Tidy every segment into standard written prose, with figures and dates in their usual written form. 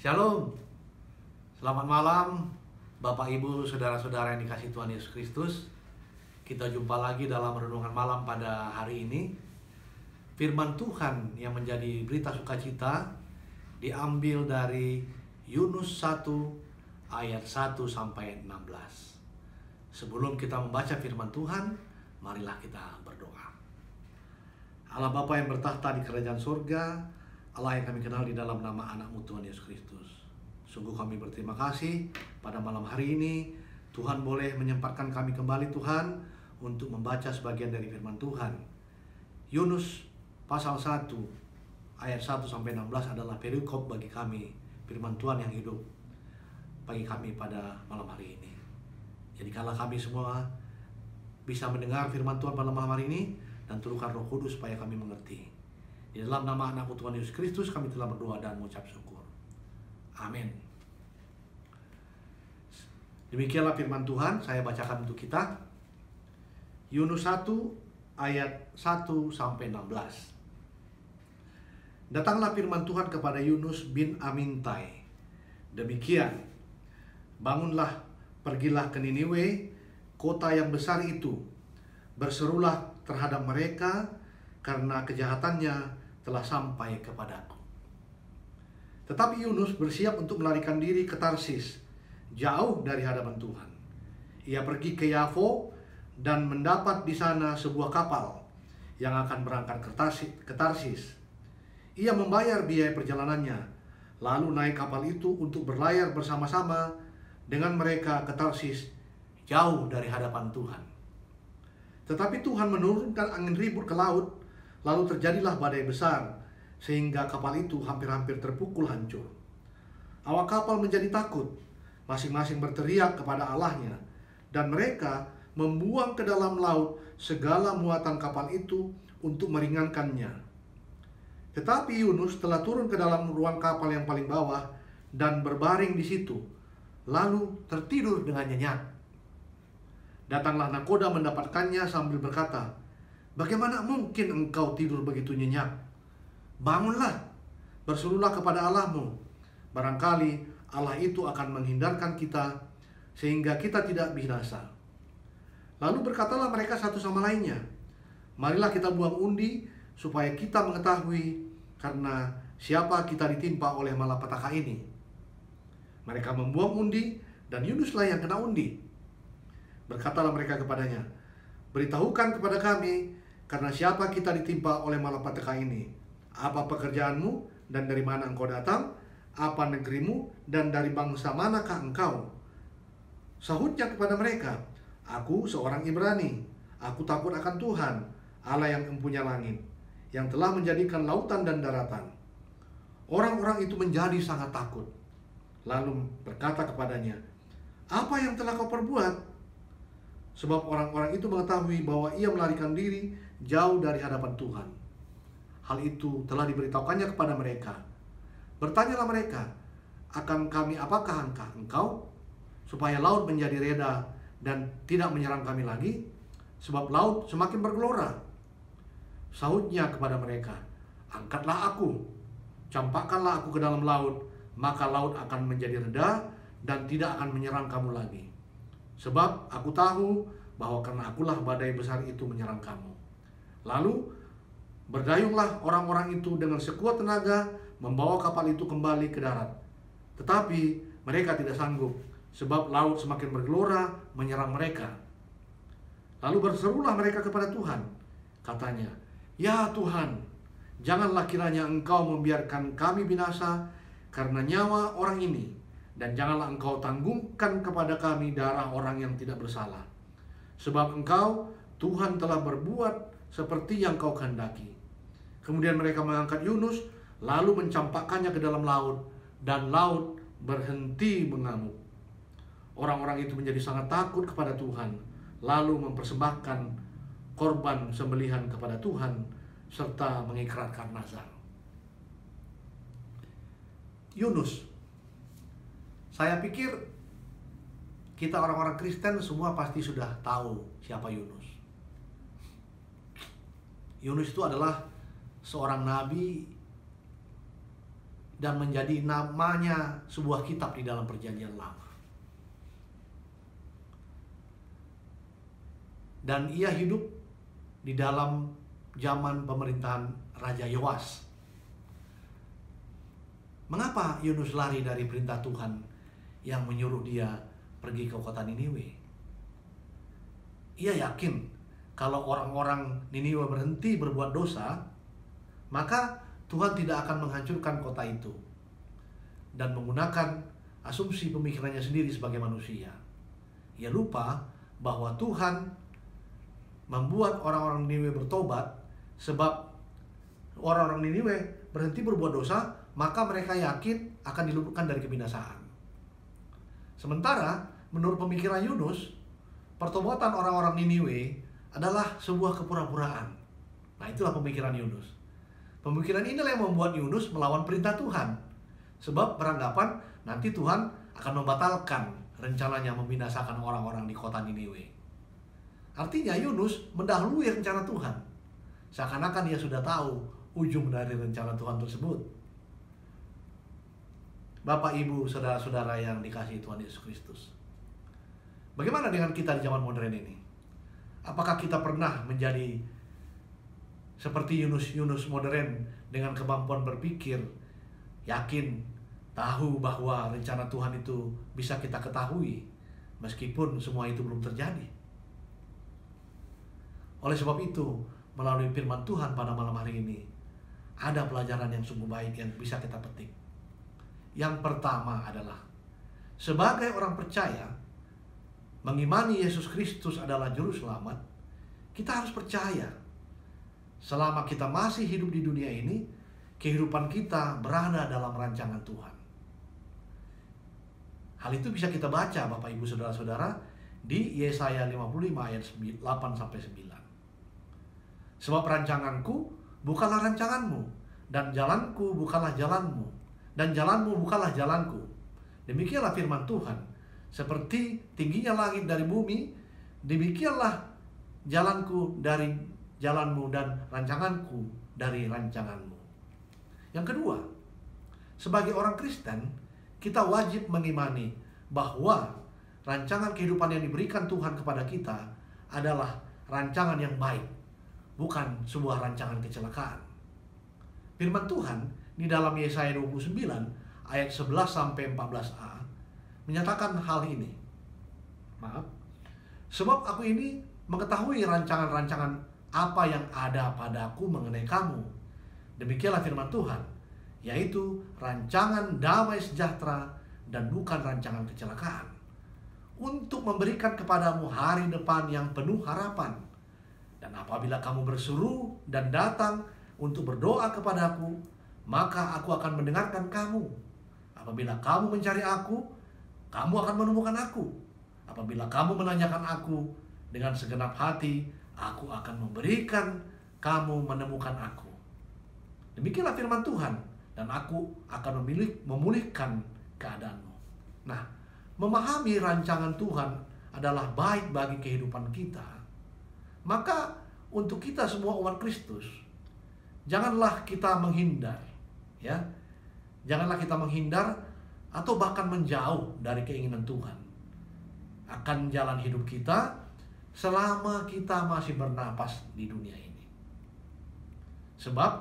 Shalom, selamat malam Bapak Ibu, Saudara-saudara yang dikasihi Tuhan Yesus Kristus. Kita jumpa lagi dalam renungan malam pada hari ini. Firman Tuhan yang menjadi berita sukacita diambil dari Yunus 1 ayat 1 sampai 16. Sebelum kita membaca firman Tuhan, marilah kita berdoa. Allah Bapa yang bertahta di kerajaan surga, Allah yang kami kenal di dalam nama anak-Mu Tuhan Yesus Kristus. Sungguh kami berterima kasih pada malam hari ini Tuhan boleh menyempatkan kami kembali Tuhan untuk membaca sebagian dari firman Tuhan. Yunus pasal 1 ayat 1 sampai 16 adalah perikop bagi kami, firman Tuhan yang hidup bagi kami pada malam hari ini. Jadi kalau kami semua bisa mendengar firman Tuhan pada malam hari ini dan turunkan Roh Kudus supaya kami mengerti. Di dalam nama anak-Mu Tuhan Yesus Kristus kami telah berdoa dan mengucap syukur. Amin. Demikianlah firman Tuhan, saya bacakan untuk kita. Yunus 1 ayat 1 sampai 16. Datanglah firman Tuhan kepada Yunus bin Amintai. Demikian, bangunlah, pergilah ke Niniwe, kota yang besar itu. Berserulah terhadap mereka, karena kejahatannya telah sampai kepadaku. Tetapi Yunus bersiap untuk melarikan diri ke Tarsis, jauh dari hadapan Tuhan. Ia pergi ke Yafo dan mendapat di sana sebuah kapal yang akan berangkat ke Tarsis. Ia membayar biaya perjalanannya, lalu naik kapal itu untuk berlayar bersama-sama dengan mereka ke Tarsis, jauh dari hadapan Tuhan. Tetapi Tuhan menurunkan angin ribut ke laut, lalu terjadilah badai besar, sehingga kapal itu hampir-hampir terpukul hancur. Awak kapal menjadi takut, masing-masing berteriak kepada Allahnya, dan mereka membuang ke dalam laut segala muatan kapal itu untuk meringankannya. Tetapi Yunus telah turun ke dalam ruang kapal yang paling bawah dan berbaring di situ, lalu tertidur dengan nyenyak. Datanglah nakoda mendapatkannya sambil berkata, "Bagaimana mungkin engkau tidur begitu nyenyak? Bangunlah, berserulah kepada Allahmu. Barangkali Allah itu akan menghindarkan kita, sehingga kita tidak binasa." Lalu berkatalah mereka satu sama lainnya, "Marilah kita buang undi, supaya kita mengetahui karena siapa kita ditimpa oleh malapetaka ini." Mereka membuang undi, dan Yunuslah yang kena undi. Berkatalah mereka kepadanya, "Beritahukan kepada kami, karena siapa kita ditimpa oleh malapetaka ini? Apa pekerjaanmu dan dari mana engkau datang? Apa negerimu dan dari bangsa manakah engkau?" Sahutnya kepada mereka, "Aku seorang Ibrani. Aku takut akan Tuhan, Allah yang empunya langit, yang telah menjadikan lautan dan daratan." Orang-orang itu menjadi sangat takut, lalu berkata kepadanya, "Apa yang telah kau perbuat?" Sebab orang-orang itu mengetahui bahwa ia melarikan diri jauh dari hadapan Tuhan. Hal itu telah diberitahukannya kepada mereka. Bertanyalah mereka, "Akan kami apakah engkau? Supaya laut menjadi reda dan tidak menyerang kami lagi, sebab laut semakin bergelora." Sahutnya kepada mereka, "Angkatlah aku, campakkanlah aku ke dalam laut, maka laut akan menjadi reda dan tidak akan menyerang kamu lagi. Sebab aku tahu bahwa karena akulah badai besar itu menyerang kamu." Lalu berdayunglah orang-orang itu dengan sekuat tenaga membawa kapal itu kembali ke darat. Tetapi mereka tidak sanggup, sebab laut semakin bergelora menyerang mereka. Lalu berserulah mereka kepada Tuhan. Katanya, "Ya Tuhan, janganlah kiranya Engkau membiarkan kami binasa karena nyawa orang ini, dan janganlah Engkau tanggungkan kepada kami darah orang yang tidak bersalah. Sebab Engkau, Tuhan, telah berbuat seperti yang Kau kehendaki." Kemudian mereka mengangkat Yunus, lalu mencampakkannya ke dalam laut, dan laut berhenti mengamuk. Orang-orang itu menjadi sangat takut kepada Tuhan, lalu mempersembahkan korban sembelihan kepada Tuhan, serta mengikrarkan nazar. Yunus. Saya pikir kita orang-orang Kristen semua pasti sudah tahu siapa Yunus. Yunus itu adalah seorang nabi dan menjadi namanya sebuah kitab di dalam Perjanjian Lama. Dan ia hidup di dalam zaman pemerintahan Raja Yoas. Mengapa Yunus lari dari perintah Tuhan yang menyuruh dia pergi ke kota Niniwe? Ia yakin kalau orang-orang Niniwe berhenti berbuat dosa, maka Tuhan tidak akan menghancurkan kota itu, dan menggunakan asumsi pemikirannya sendiri sebagai manusia. Ia lupa bahwa Tuhan membuat orang-orang Niniwe bertobat, sebab orang-orang Niniwe berhenti berbuat dosa, maka mereka yakin akan diluputkan dari kebinasaan. Sementara menurut pemikiran Yunus, pertobatan orang-orang Niniwe adalah sebuah kepura-puraan. Nah, itulah pemikiran Yunus. Pemikiran inilah yang membuat Yunus melawan perintah Tuhan, sebab beranggapan nanti Tuhan akan membatalkan rencananya membinasakan orang-orang di kota Niniwe. Artinya Yunus mendahului rencana Tuhan, seakan-akan dia sudah tahu ujung dari rencana Tuhan tersebut. Bapak, Ibu, saudara-saudara yang dikasihi Tuhan Yesus Kristus, bagaimana dengan kita di zaman modern ini? Apakah kita pernah menjadi seperti Yunus modern dengan kemampuan berpikir, yakin, tahu bahwa rencana Tuhan itu bisa kita ketahui meskipun semua itu belum terjadi? Oleh sebab itu, melalui firman Tuhan pada malam hari ini, ada pelajaran yang sungguh baik yang bisa kita petik. Yang pertama adalah, sebagai orang percaya, mengimani Yesus Kristus adalah juru selamat, kita harus percaya selama kita masih hidup di dunia ini, kehidupan kita berada dalam rancangan Tuhan. Hal itu bisa kita baca, Bapak, Ibu, saudara-saudara, di Yesaya 55 ayat 8-9. Sebab rancanganku bukanlah rancanganmu, dan jalanku bukanlah jalanmu, dan jalanmu bukanlah jalanku. Demikianlah firman Tuhan. Seperti tingginya langit dari bumi, demikianlah jalanku dari jalanmu dan rancanganku dari rancanganmu. Yang kedua, sebagai orang Kristen, kita wajib mengimani bahwa rancangan kehidupan yang diberikan Tuhan kepada kita adalah rancangan yang baik, bukan sebuah rancangan kecelakaan. Firman Tuhan di dalam Yesaya 29 ayat 11-14a menyatakan hal ini. Sebab aku ini mengetahui rancangan-rancangan apa yang ada padaku mengenai kamu. Demikianlah firman Tuhan, yaitu rancangan damai sejahtera dan bukan rancangan kecelakaan, untuk memberikan kepadamu hari depan yang penuh harapan. Dan apabila kamu berseru dan datang untuk berdoa kepadaku, maka aku akan mendengarkan kamu. Apabila kamu mencari aku, kamu akan menemukan aku. Apabila kamu menanyakan aku dengan segenap hati, aku akan memberikan kamu menemukan aku. Demikianlah firman Tuhan, dan aku akan memulihkan keadaanmu. Nah, memahami rancangan Tuhan adalah baik bagi kehidupan kita. Maka untuk kita semua umat Kristus, janganlah kita menghindar, ya. Janganlah kita menghindar atau bahkan menjauh dari keinginan Tuhan akan jalan hidup kita selama kita masih bernapas di dunia ini. Sebab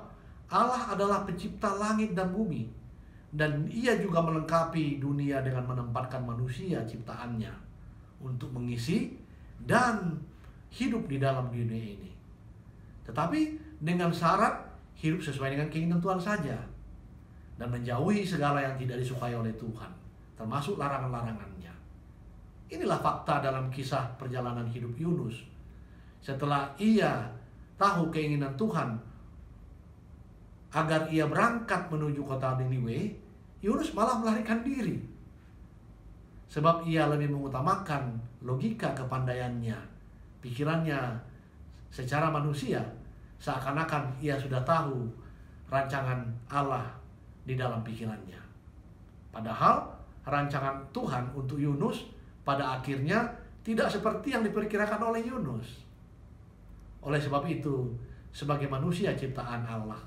Allah adalah pencipta langit dan bumi, dan Ia juga melengkapi dunia dengan menempatkan manusia ciptaannya untuk mengisi dan hidup di dalam dunia ini. Tetapi dengan syarat hidup sesuai dengan keinginan Tuhan saja, dan menjauhi segala yang tidak disukai oleh Tuhan, termasuk larangan-larangannya. Inilah fakta dalam kisah perjalanan hidup Yunus. Setelah ia tahu keinginan Tuhan agar ia berangkat menuju kota Niniwe, Yunus malah melarikan diri. Sebab ia lebih mengutamakan logika kepandaiannya, pikirannya secara manusia, seakan-akan ia sudah tahu rancangan Allah di dalam pikirannya. Padahal rancangan Tuhan untuk Yunus pada akhirnya tidak seperti yang diperkirakan oleh Yunus. Oleh sebab itu, sebagai manusia ciptaan Allah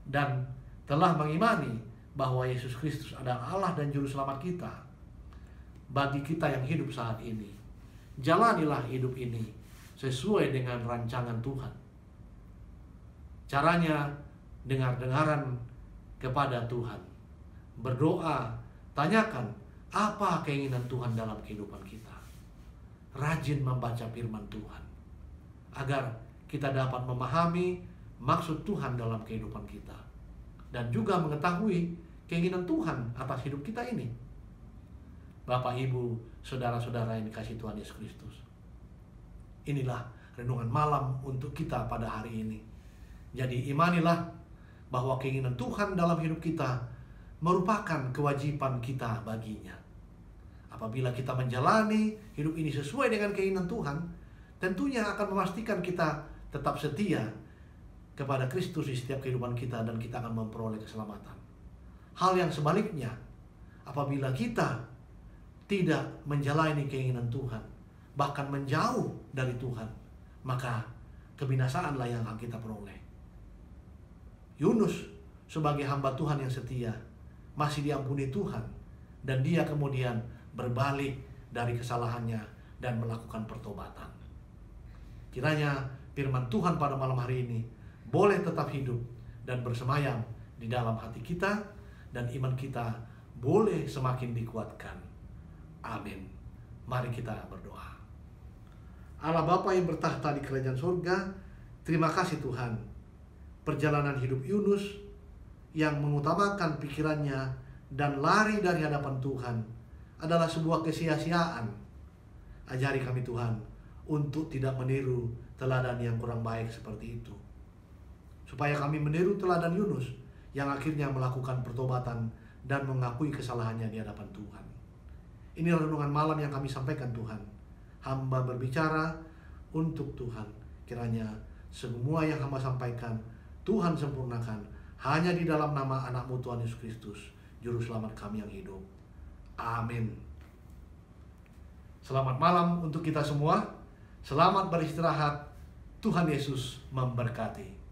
dan telah mengimani bahwa Yesus Kristus adalah Allah dan Juru Selamat kita bagi kita yang hidup saat ini. Jalanilah hidup ini sesuai dengan rancangan Tuhan. Caranya dengar-dengaran kepada Tuhan, berdoa, tanyakan apa keinginan Tuhan dalam kehidupan kita. Rajin membaca firman Tuhan agar kita dapat memahami maksud Tuhan dalam kehidupan kita dan juga mengetahui keinginan Tuhan atas hidup kita ini. Bapak, Ibu, saudara-saudara yang dikasihi Tuhan Yesus Kristus, inilah renungan malam untuk kita pada hari ini. Jadi imanilah bahwa keinginan Tuhan dalam hidup kita merupakan kewajiban kita baginya. Apabila kita menjalani hidup ini sesuai dengan keinginan Tuhan, tentunya akan memastikan kita tetap setia kepada Kristus di setiap kehidupan kita dan kita akan memperoleh keselamatan. Hal yang sebaliknya, apabila kita tidak menjalani keinginan Tuhan, bahkan menjauh dari Tuhan, maka kebinasaanlah yang akan kita peroleh. Yunus sebagai hamba Tuhan yang setia masih diampuni Tuhan, dan dia kemudian berbalik dari kesalahannya dan melakukan pertobatan. Kiranya firman Tuhan pada malam hari ini boleh tetap hidup dan bersemayam di dalam hati kita, dan iman kita boleh semakin dikuatkan. Amin. Mari kita berdoa. Allah Bapa yang bertahta di kerajaan surga, terima kasih Tuhan. Perjalanan hidup Yunus yang mengutamakan pikirannya dan lari dari hadapan Tuhan adalah sebuah kesia-siaan. Ajari kami Tuhan untuk tidak meniru teladan yang kurang baik seperti itu, supaya kami meniru teladan Yunus yang akhirnya melakukan pertobatan dan mengakui kesalahannya di hadapan Tuhan. Ini renungan malam yang kami sampaikan Tuhan. Hamba berbicara untuk Tuhan. Kiranya semua yang hamba sampaikan Tuhan sempurnakan hanya di dalam nama anak-Mu Tuhan Yesus Kristus, Juru Selamat kami yang hidup. Amin. Selamat malam untuk kita semua. Selamat beristirahat. Tuhan Yesus memberkati.